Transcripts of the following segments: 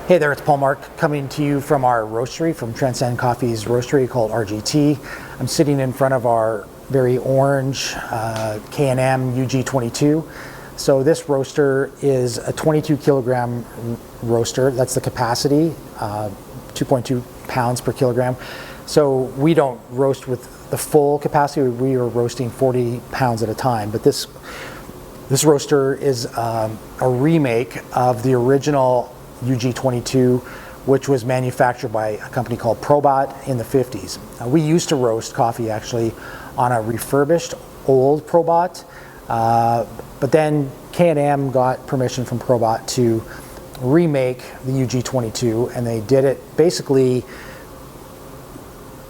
Hey there, it's Paul Mark coming to you from our roastery, from Transcend Coffee's roastery called RGT. I'm sitting in front of our very orange K&M UG22. So this roaster is a 22 kilogram roaster. That's the capacity, 2.2 pounds per kilogram. So we don't roast with the full capacity. We are roasting 40 pounds at a time. But this roaster is a remake of the original UG22, which was manufactured by a company called Probot in the 50s. We used to roast coffee actually on a refurbished old Probot, but then K&M got permission from Probot to remake the UG22, and they did it basically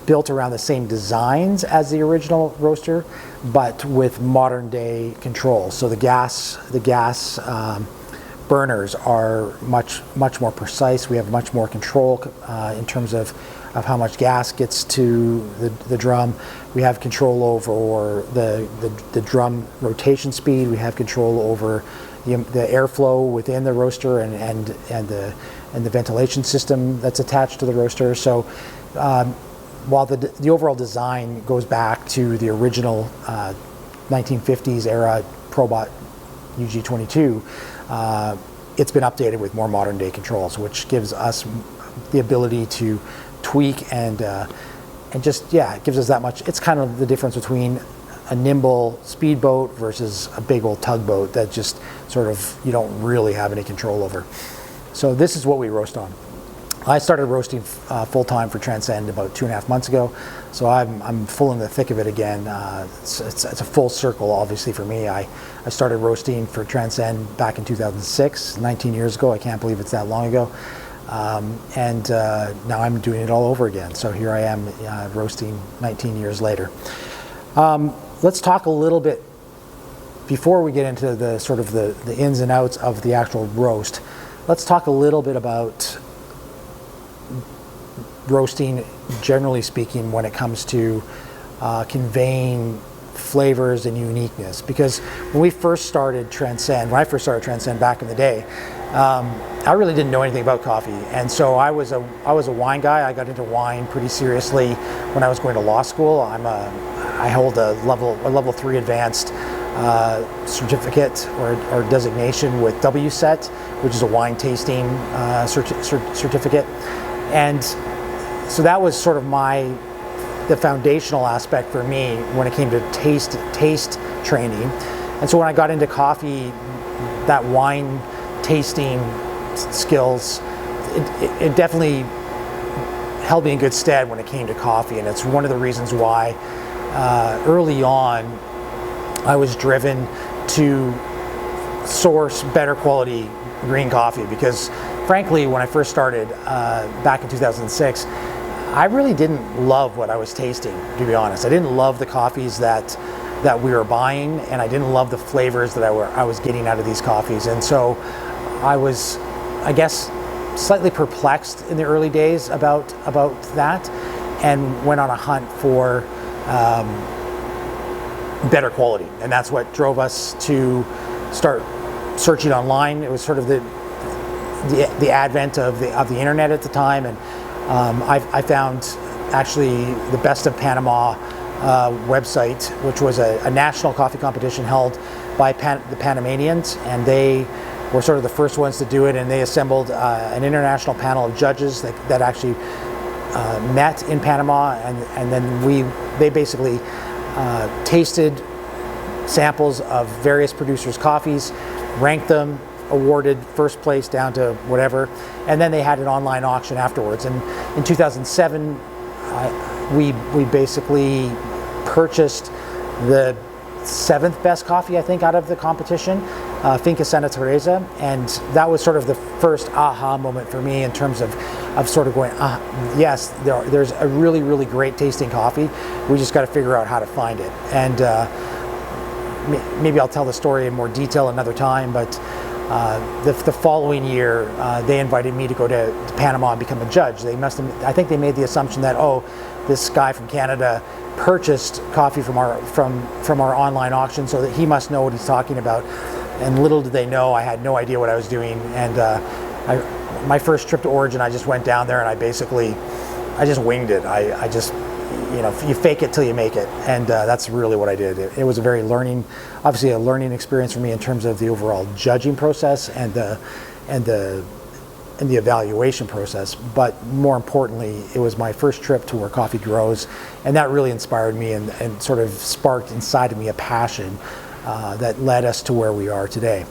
built around the same designs as the original roaster, but with modern day controls. So the gas burners are much more precise. We have much more control in terms of how much gas gets to the drum. We have control over the drum rotation speed. We have control over the airflow within the roaster and the ventilation system that's attached to the roaster. So while the overall design goes back to the original 1950s era Probot UG22, it's been updated with more modern day controls, which gives us the ability to tweak and just, it gives us that much. It's kind of the difference between a nimble speedboat versus a big old tugboat that just sort of you don't really have any control over. So this is what we roast on. I started roasting full-time for Transcend about 2.5 months ago, so I'm full in the thick of it again. It's a full circle, obviously, for me. I started roasting for Transcend back in 2006, 19 years ago. I can't believe it's that long ago. And now I'm doing it all over again. So here I am roasting 19 years later. Let's talk a little bit, before we get into the sort of the ins and outs of the actual roast, let's talk a little bit about roasting, generally speaking, when it comes to conveying flavors and uniqueness. Because when I first started Transcend back in the day, I really didn't know anything about coffee, and so I was a wine guy. I got into wine pretty seriously when I was going to law school. I hold a level 3 advanced certificate or designation with WSET, which is a wine tasting certificate. And so that was sort of the foundational aspect for me when it came to taste training. And so when I got into coffee, that wine tasting skills, it definitely held me in good stead when it came to coffee. And it's one of the reasons why early on I was driven to source better quality green coffee, because frankly, when I first started back in 2006, I really didn't love what I was tasting, to be honest. I didn't love the coffees that we were buying, and I didn't love the flavors that I was getting out of these coffees. And so I was, I guess, slightly perplexed in the early days about that, and went on a hunt for better quality. And that's what drove us to start searching online. It was sort of the advent of the internet at the time, and I found actually the Best of Panama website, which was a national coffee competition held by the Panamanians, and they were sort of the first ones to do it, and they assembled an international panel of judges that actually met in Panama, and then they basically tasted samples of various producers' coffees, ranked them, awarded first place down to whatever, and then they had an online auction afterwards. And in 2007, we basically purchased the 7th best coffee, I think, out of the competition, Finca Santa Teresa, and that was sort of the first aha moment for me in terms of sort of going, yes, there's a really, really great tasting coffee. We just got to figure out how to find it. And maybe I'll tell the story in more detail another time, but the following year, they invited me to go to Panama and become a judge. I think they made the assumption that, this guy from Canada purchased coffee from our online auction, so that he must know what he's talking about. And little did they know, I had no idea what I was doing. And my first trip to Origin, I just went down there and I just winged it. I just, you fake it till you make it, and that's really what I did. It was a very obviously a learning experience for me in terms of the overall judging process and the evaluation process. But more importantly, it was my first trip to where coffee grows, and that really inspired me and sort of sparked inside of me a passion that led us to where we are today.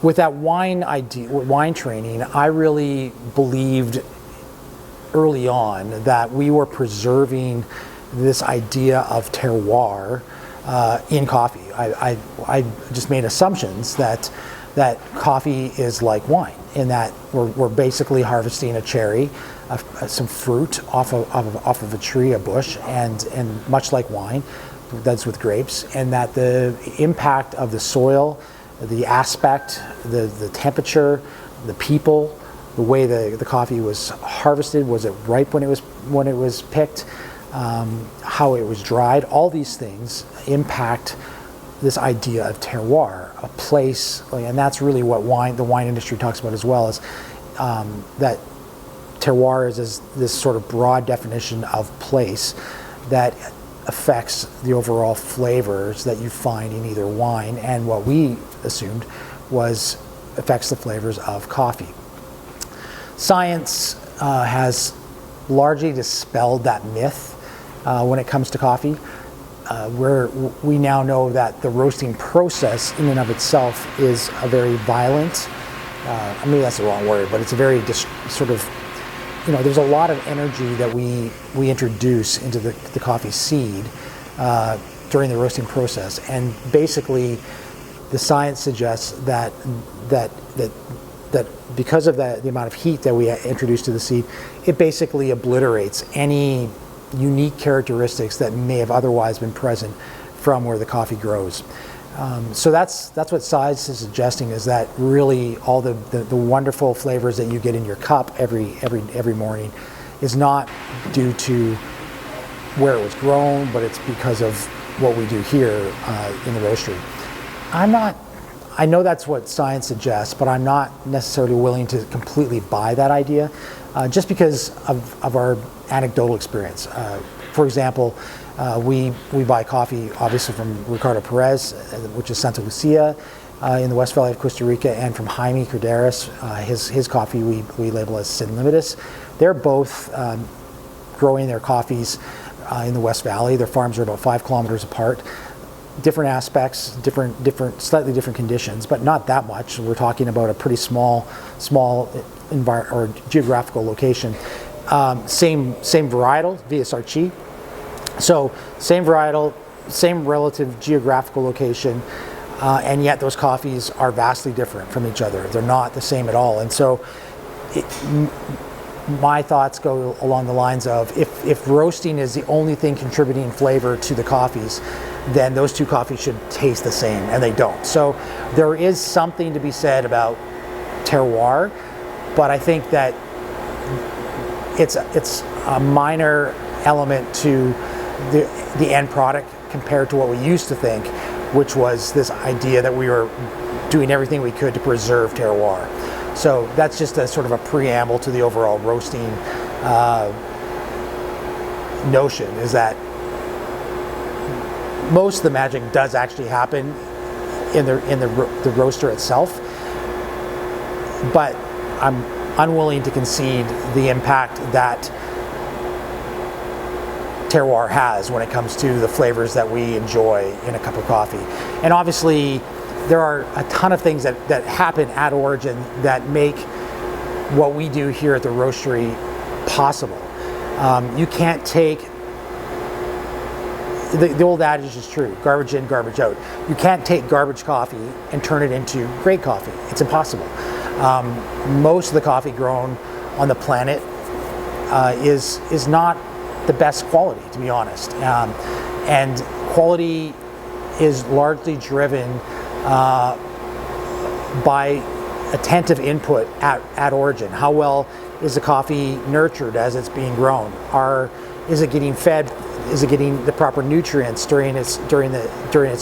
With that wine training, I really believed early on that we were preserving this idea of terroir in coffee. I just made assumptions that coffee is like wine, in that we're basically harvesting a cherry, some fruit off of a tree, a bush, and much like wine, that's with grapes, and that the impact of the soil, the aspect, the temperature, the people, the way the coffee was harvested, was it ripe when it was picked, how it was dried, all these things impact this idea of terroir, a place, and that's really what the wine industry talks about as well, is that terroir is this sort of broad definition of place that affects the overall flavors that you find in either wine, and what we assumed affects the flavors of coffee. Science has largely dispelled that myth when it comes to coffee. We now know that the roasting process in and of itself is a very violent, maybe that's the wrong word, but it's a very there's a lot of energy that we introduce into the coffee seed during the roasting process, and basically the science suggests that because of the amount of heat that we introduce to the seed, it basically obliterates any unique characteristics that may have otherwise been present from where the coffee grows. So that's what science is suggesting, is that really all the wonderful flavors that you get in your cup every morning is not due to where it was grown, but it's because of what we do here in the roastery. I know that's what science suggests, but I'm not necessarily willing to completely buy that idea, just because of our anecdotal experience. For example, we buy coffee obviously from Ricardo Perez, which is Santa Lucia in the West Valley of Costa Rica, and from Jaime Corderas. His coffee we label as Sin Limitus. They're both growing their coffees in the West Valley. Their farms are about 5 kilometers apart. Different aspects, slightly different conditions, but not that much. We're talking about a pretty small or geographical location. Same varietal, Via Sarchi. So same varietal, same relative geographical location, and yet those coffees are vastly different from each other. They're not the same at all. And so my thoughts go along the lines of, if roasting is the only thing contributing flavor to the coffees, then those two coffees should taste the same, and they don't. So there is something to be said about terroir, but I think that it's a minor element to the end product compared to what we used to think, which was this idea that we were doing everything we could to preserve terroir. So that's just a sort of a preamble to the overall roasting notion, is that most of the magic does actually happen in the roaster itself, but I'm unwilling to concede the impact that terroir has when it comes to the flavors that we enjoy in a cup of coffee. And obviously there are a ton of things that happen at Origin that make what we do here at the roastery possible. You can't take, the old adage is true, garbage in, garbage out. You can't take garbage coffee and turn it into great coffee. It's impossible. Most of the coffee grown on the planet is not the best quality, to be honest. And quality is largely driven by attentive input at Origin. How well is the coffee nurtured as it's being grown? Is it getting fed? Is it getting the proper nutrients during its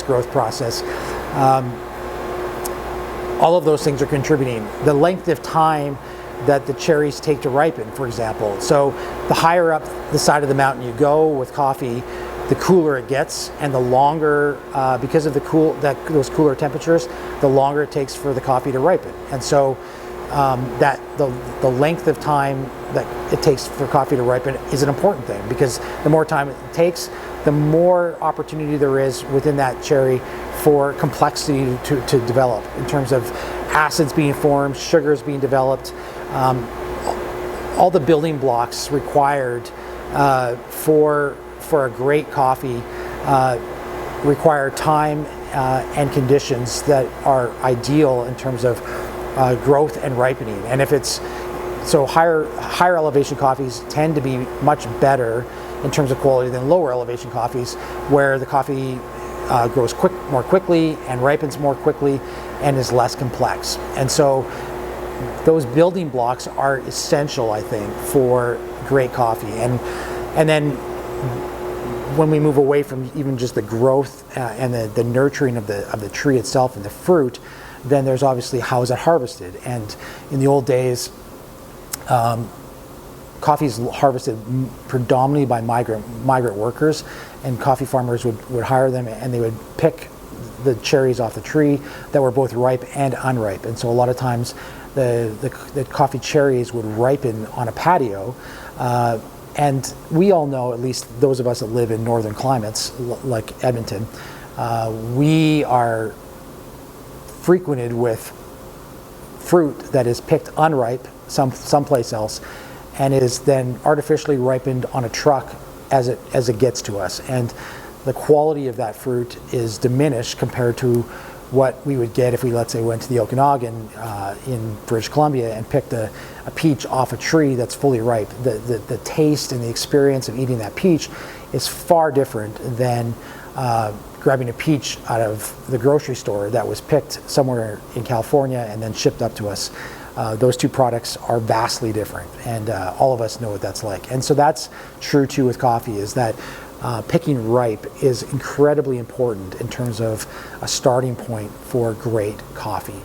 growth process? All of those things are contributing. The length of time that the cherries take to ripen, for example. So the higher up the side of the mountain you go with coffee, the cooler it gets, and the longer, because of those cooler temperatures, the longer it takes for the coffee to ripen. And so that the length of time that it takes for coffee to ripen is an important thing, because the more time it takes, the more opportunity there is within that cherry for complexity to develop in terms of acids being formed, sugars being developed, all the building blocks required for a great coffee require time and conditions that are ideal in terms of growth and ripening. And if it's so, higher elevation coffees tend to be much better in terms of quality than lower elevation coffees, where the coffee grows more quickly and ripens more quickly and is less complex. And so those building blocks are essential, I think, for great coffee. And then when we move away from even just the growth and the nurturing of the tree itself and the fruit, then there's obviously how is it harvested. And in the old days, coffee is harvested predominantly by migrant workers, and coffee farmers would hire them, and they would pick the cherries off the tree that were both ripe and unripe. And so a lot of times the coffee cherries would ripen on a patio. And we all know, at least those of us that live in northern climates like Edmonton, we are frequented with fruit that is picked unripe someplace else and is then artificially ripened on a truck as it gets to us. And the quality of that fruit is diminished compared to what we would get if we, let's say, went to the Okanagan in British Columbia and picked a peach off a tree that's fully ripe. The taste and the experience of eating that peach is far different than grabbing a peach out of the grocery store that was picked somewhere in California and then shipped up to us. Those two products are vastly different, and all of us know what that's like. And so that's true too with coffee, is that picking ripe is incredibly important in terms of a starting point for great coffee.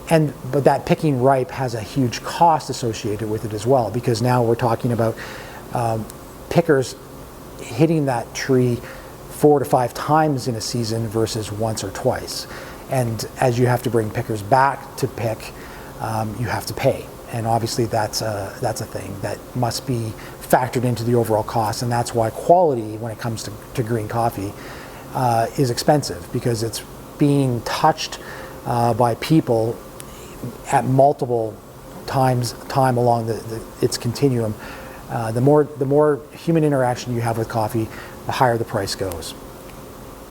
But that picking ripe has a huge cost associated with it as well, because now we're talking about pickers hitting that tree 4 to 5 times in a season versus once or twice. And as you have to bring pickers back to pick, you have to pay. And obviously that's a thing that must be factored into the overall cost, and that's why quality, when it comes to green coffee, is expensive, because it's being touched by people at multiple time along its continuum. The more human interaction you have with coffee, the higher the price goes.